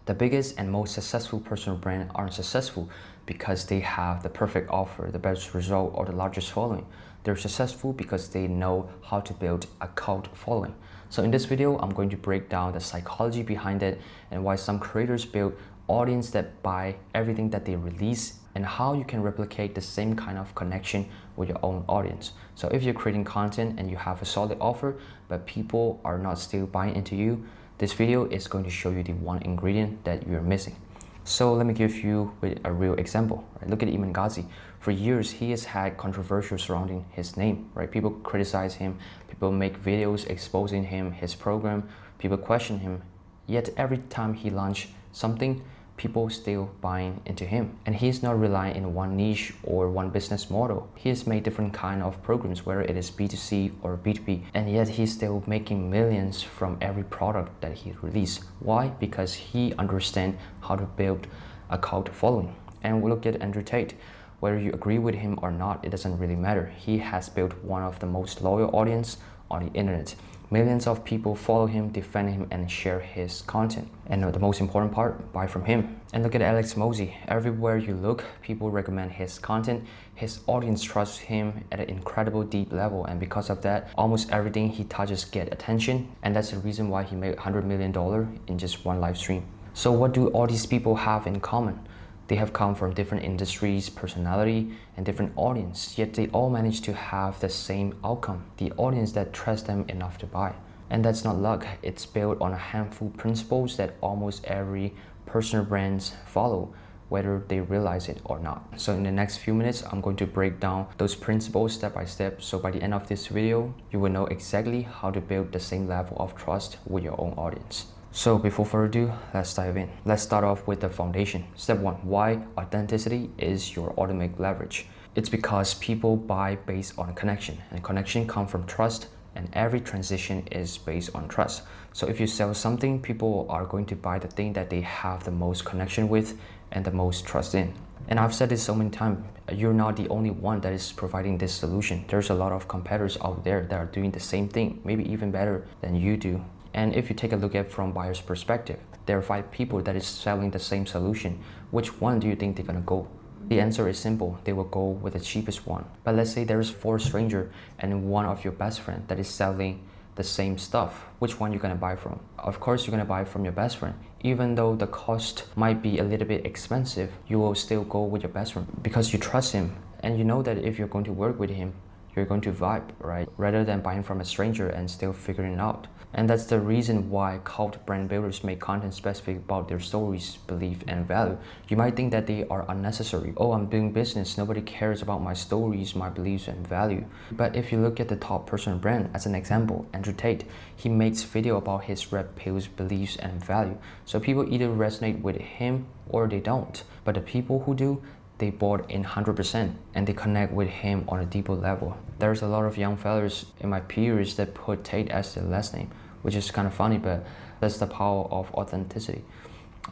The biggest and most successful personal brands aren't successful because they have the perfect offer, the best result, or the largest following. They're successful because they know how to build a cult following. So in this video, I'm going to break down the psychology behind it and why some creators build audience that buy everything that they release, and how you can replicate the same kind of connection with your own audience. So if you're creating content and you have a solid offer, but people are not still buying into you, this video is going to show you the one ingredient that you're missing. So let me give you a real example. Right? Look at Iman Gadzhi. For years, he has had controversial surrounding his name. Right? People criticize him, people make videos exposing him, his program, people question him. Yet every time he launched something, people still buying into him. And he's not relying in one niche or one business model. He has made different kind of programs, whether it is B2C or B2B, and yet he's still making millions from every product that he released. Why? Because he understands how to build a cult following. And we'll look at Andrew Tate. Whether you agree with him or not, it doesn't really matter. He has built one of the most loyal audience on the internet. Millions of people follow him, defend him, and share his content. And the most important part, buy from him. And look at Alex Hormozi. Everywhere you look, people recommend his content. His audience trusts him at an incredible deep level, and because of that, almost everything he touches get attention. And that's the reason why he made $100 million in just one live stream. So what do all these people have in common? They have come from different industries, personality, and different audience, yet they all manage to have the same outcome, the audience that trusts them enough to buy. And that's not luck, it's built on a handful of principles that almost every personal brands follow, whether they realize it or not. So in the next few minutes, I'm going to break down those principles step by step, so by the end of this video, you will know exactly how to build the same level of trust with your own audience. So before further ado, let's dive in. Let's start off with the foundation. Step 1, why authenticity is your ultimate leverage. It's because people buy based on connection, and connection comes from trust, and every transition is based on trust. So if you sell something, people are going to buy the thing that they have the most connection with and the most trust in. And I've said this so many times, you're not the only one that is providing this solution. There's a lot of competitors out there that are doing the same thing, maybe even better than you do. And if you take a look at from buyer's perspective, there are 5 people that is selling the same solution. Which one do you think they're gonna go? The answer is simple, they will go with the cheapest one. But let's say there's 4 strangers and one of your best friend that is selling the same stuff. Which one you gonna buy from? Of course, you're gonna buy from your best friend. Even though the cost might be a little bit expensive, you will still go with your best friend because you trust him. And you know that if you're going to work with him, you're going to vibe, right? Rather than buying from a stranger and still figuring it out. And that's the reason why cult brand builders make content specific about their stories, belief, and value. You might think that they are unnecessary. Oh, I'm doing business, nobody cares about my stories, my beliefs, and value. But if you look at the top personal brand, as an example, Andrew Tate, he makes video about his red pills, beliefs, and value. So people either resonate with him or they don't. But the people who do, they bought in 100% and they connect with him on a deeper level. There's a lot of young fellas in my peers that put Tate as their last name, which is kind of funny, but that's the power of authenticity.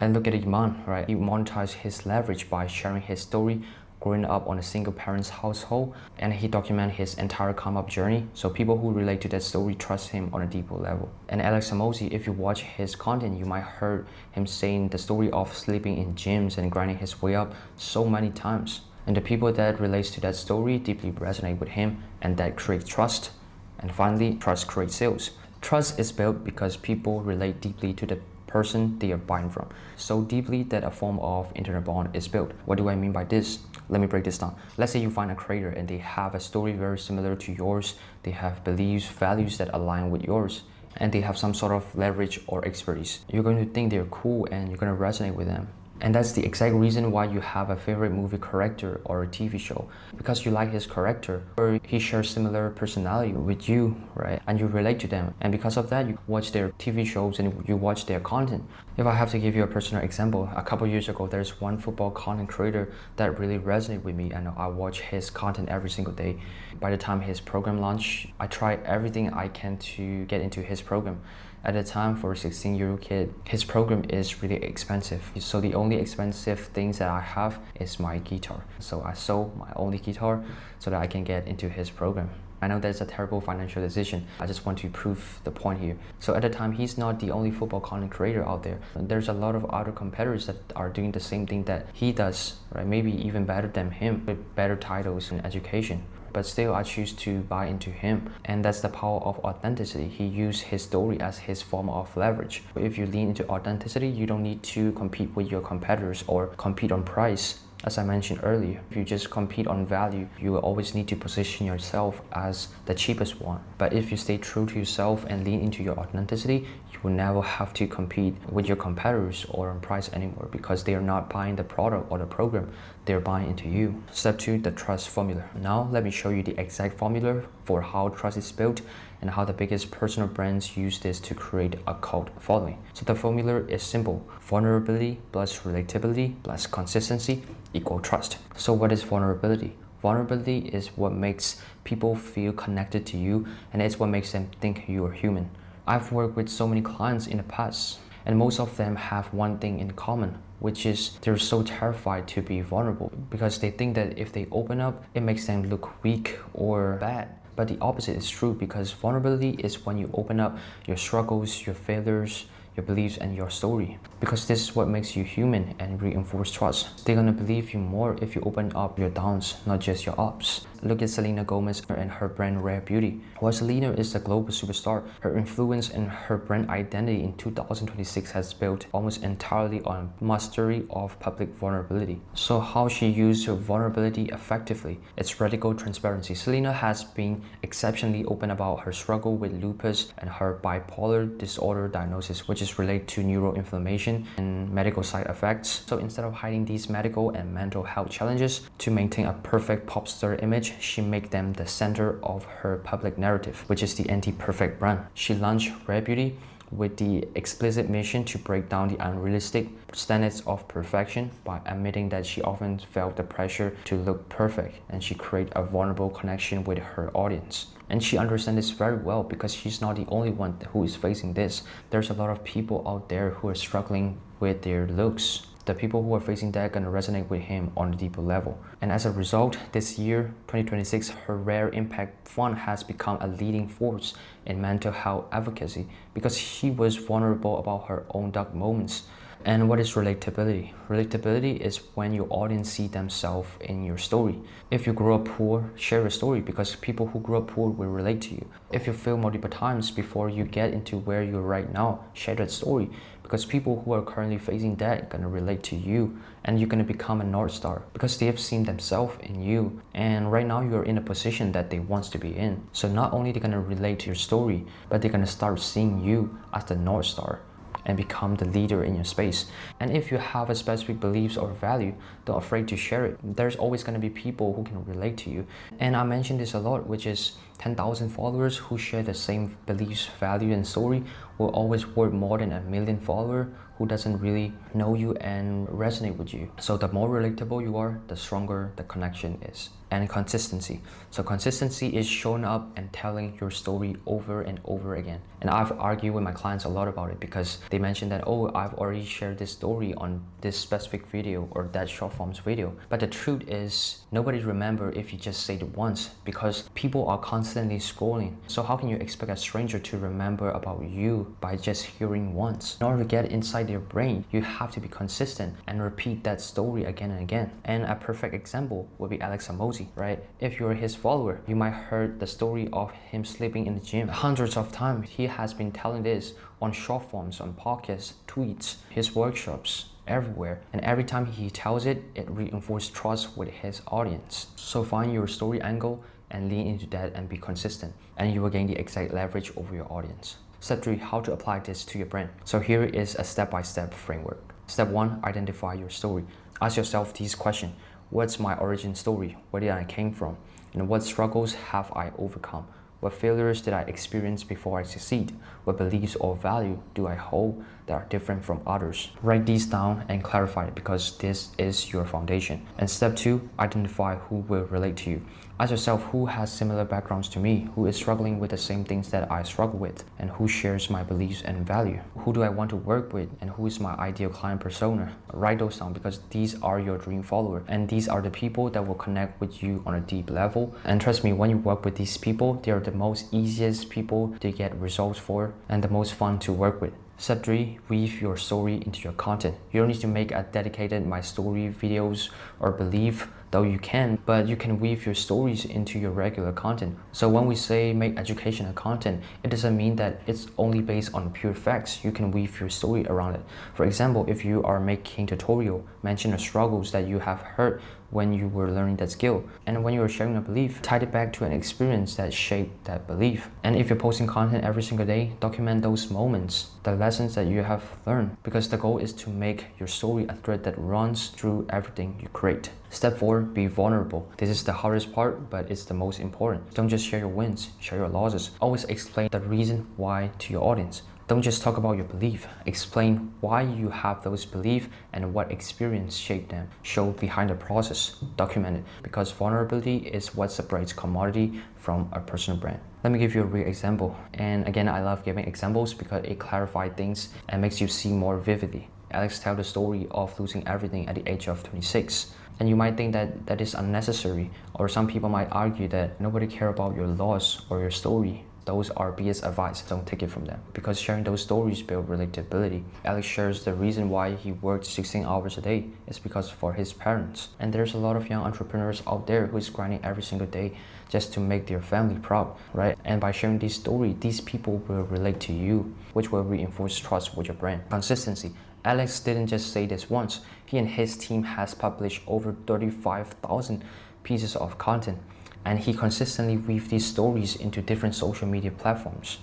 And look at Iman, right? He monetized his leverage by sharing his story, growing up on a single parent's household, and he documented his entire come-up journey, so people who relate to that story trust him on a deeper level. And Alex Hormozi, if you watch his content, you might heard him saying the story of sleeping in gyms and grinding his way up so many times. And the people that relates to that story deeply resonate with him, and that creates trust. And finally, trust creates sales. Trust is built because people relate deeply to the person they are buying from, so deeply that a form of internet bond is built. What do I mean by this? Let me break this down. Let's say you find a creator and they have a story very similar to yours. They have beliefs, values that align with yours, and they have some sort of leverage or expertise. You're going to think they're cool and you're going to resonate with them. And that's the exact reason why you have a favorite movie character or a TV show, because you like his character, or he shares similar personality with you, right? And you relate to them. And because of that, you watch their TV shows and you watch their content. If I have to give you a personal example, a couple years ago, there's one football content creator that really resonated with me, and I watch his content every single day. By the time his program launched, I tried everything I can to get into his program. At the time, for a 16-year-old kid, his program is really expensive. So the only expensive things that I have is my guitar. So I sold my only guitar so that I can get into his program. I know that's a terrible financial decision. I just want to prove the point here. So at the time, he's not the only football content creator out there. There's a lot of other competitors that are doing the same thing that he does, right? Maybe even better than him with better titles and education. But still, I choose to buy into him. And that's the power of authenticity. He used his story as his form of leverage. If you lean into authenticity, you don't need to compete with your competitors or compete on price. As I mentioned earlier, if you just compete on value, you will always need to position yourself as the cheapest one. But if you stay true to yourself and lean into your authenticity, you will never have to compete with your competitors or on price anymore, because they are not buying the product or the program, they're buying into you. Step 2, the trust formula. Now let me show you the exact formula for how trust is built and how the biggest personal brands use this to create a cult following. So the formula is simple: vulnerability plus relatability plus consistency equal trust. So what is vulnerability? Vulnerability is what makes people feel connected to you, and it's what makes them think you are human. I've worked with so many clients in the past, and most of them have one thing in common, which is they're so terrified to be vulnerable because they think that if they open up, it makes them look weak or bad. But the opposite is true, because vulnerability is when you open up your struggles, your failures, your beliefs, and your story. Because this is what makes you human and reinforce trust. They're gonna believe you more if you open up your downs, not just your ups. Look at Selena Gomez and her brand Rare Beauty. While Selena is a global superstar, her influence and her brand identity in 2026 has built almost entirely on mastery of public vulnerability. So how she used her vulnerability effectively? It's radical transparency. Selena has been exceptionally open about her struggle with lupus and her bipolar disorder diagnosis, which is related to neuroinflammation and medical side effects. So instead of hiding these medical and mental health challenges to maintain a perfect pop star image, she made them the center of her public narrative, which is the anti-perfect brand. She launched Rare Beauty with the explicit mission to break down the unrealistic standards of perfection by admitting that she often felt the pressure to look perfect, and she created a vulnerable connection with her audience. And she understands this very well, because she's not the only one who is facing this. There's a lot of people out there who are struggling with their looks. The people who are facing that are gonna resonate with him on a deeper level. And as a result, this year, 2026, her Rare Impact Fund has become a leading force in mental health advocacy, because she was vulnerable about her own dark moments. And what is relatability? Relatability is when your audience see themselves in your story. If you grew up poor, share your story, because people who grew up poor will relate to you. If you fail multiple times before you get into where you're right now, share that story, because people who are currently facing that are gonna relate to you, and you're gonna become a North Star because they have seen themselves in you. And right now you're in a position that they want to be in. So not only they're gonna relate to your story, but they're gonna start seeing you as the North Star and become the leader in your space. And if you have a specific beliefs or value, don't afraid to share it. There's always going to be people who can relate to you. And I mentioned this a lot, which is 10,000 followers who share the same beliefs, value, and story will always worth more than 1 million followers who doesn't really know you and resonate with you. So the more relatable you are, the stronger the connection is. And consistency. So consistency is showing up and telling your story over and over again. And I've argued with my clients a lot about it, because they mentioned that, oh, I've already shared this story on this specific video or that short forms video. But the truth is, nobody remember if you just say it once, because people are constantly scrolling. So how can you expect a stranger to remember about you by just hearing once? In order to get inside their brain, you have to be consistent and repeat that story again and again. And a perfect example would be Alex Hormozi, right? If you're his follower, you might heard the story of him sleeping in the gym hundreds of times. He has been telling this on short forms, on podcasts, tweets, his workshops, everywhere. And every time he tells it, it reinforces trust with his audience. So find your story angle and lean into that and be consistent, and you will gain the exact leverage over your audience. Step 3, how to apply this to your brand. So here is a step-by-step framework. Step 1, identify your story. Ask yourself these questions. What's my origin story? Where did I came from? And what struggles have I overcome? What failures did I experience before I succeed? What beliefs or value do I hold that are different from others. Write these down and clarify it because this is your foundation. And step 2, identify who will relate to you. Ask yourself who has similar backgrounds to me, who is struggling with the same things that I struggle with, and who shares my beliefs and value. Who do I want to work with, and who is my ideal client persona? Write those down because these are your dream follower, and these are the people that will connect with you on a deep level. And trust me, when you work with these people, they are the most easiest people to get results for and the most fun to work with. Step 3, weave your story into your content. You don't need to make a dedicated My Story videos or belief, though you can, but you can weave your stories into your regular content. So when we say make educational content, it doesn't mean that it's only based on pure facts. You can weave your story around it. For example, if you are making tutorial, mention the struggles that you have heard when you were learning that skill. And when you are sharing a belief, tie it back to an experience that shaped that belief. And if you're posting content every single day, document those moments, the lessons that you have learned, because the goal is to make your story a thread that runs through everything you create. Step 4, be vulnerable. This is the hardest part, but it's the most important. Don't just share your wins, share your losses. Always explain the reason why to your audience. Don't just talk about your belief. Explain why you have those beliefs and what experience shaped them. Show behind the process. Document it, because vulnerability is what separates commodity from a personal brand. Let me give you a real example. And again, I love giving examples because it clarifies things and makes you see more vividly. Alex tells the story of losing everything at the age of 26. And you might think that that is unnecessary, or some people might argue that nobody cares about your loss or your story. Those are BS advice, don't take it from them. Because sharing those stories build relatability. Alex shares the reason why he worked 16 hours a day is because for his parents. And there's a lot of young entrepreneurs out there who is grinding every single day just to make their family proud, right? And by sharing this story, these people will relate to you, which will reinforce trust with your brand. Consistency. Alex didn't just say this once. He and his team has published over 35,000 pieces of content. And he consistently weaves these stories into different social media platforms.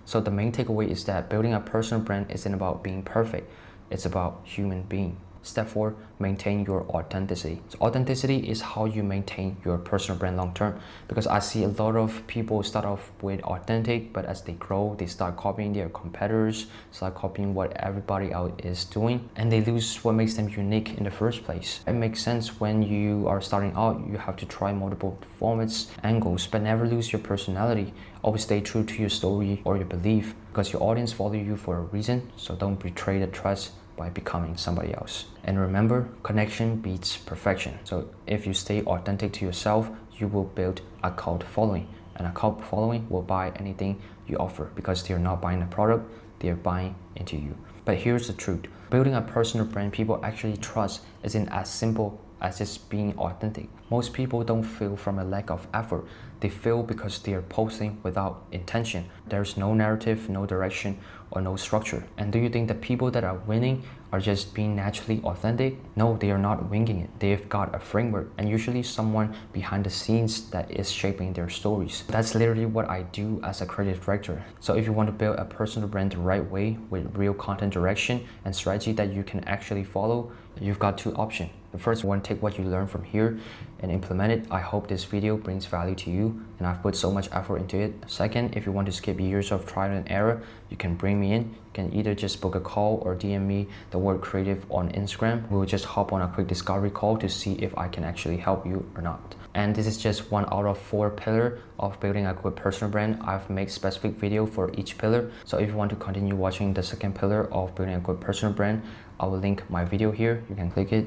So the main takeaway is that building a personal brand isn't about being perfect, it's about human being. Step 4, maintain your authenticity. So authenticity is how you maintain your personal brand long term, because I see a lot of people start off with authentic, but as they grow, they start copying their competitors, start copying what everybody else is doing, and they lose what makes them unique in the first place. It makes sense when you are starting out, you have to try multiple formats, angles, but never lose your personality. Always stay true to your story or your belief, because your audience follow you for a reason, so don't betray the trust by becoming somebody else. And remember, connection beats perfection. So if you stay authentic to yourself, you will build a cult following, and a cult following will buy anything you offer because they're not buying the product, they're buying into you. But here's the truth. Building a personal brand people actually trust isn't as simple as just being authentic. Most people don't fail from a lack of effort. They fail because they are posting without intention. There's no narrative, no direction, or no structure. And do you think the people that are winning are just being naturally authentic? No, they are not winging it. They've got a framework, and usually someone behind the scenes that is shaping their stories. That's literally what I do as a creative director. So if you want to build a personal brand the right way with real content direction and strategy that you can actually follow, you've got two options. The first one, take what you learn from here and implement it. I hope this video brings value to you, and I've put so much effort into it. Second, if you want to skip years of trial and error, you can bring me in. You can either just book a call or DM me the word creative on Instagram. We'll just hop on a quick discovery call to see if I can actually help you or not. And this is just one out of 4 pillars of building a good personal brand. I've made specific video for each pillar. So if you want to continue watching the second pillar of building a good personal brand, I will link my video here. You can click it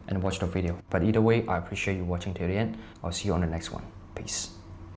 and watch the video. But either way, I appreciate you watching till the end. I'll see you on the next one. Peace.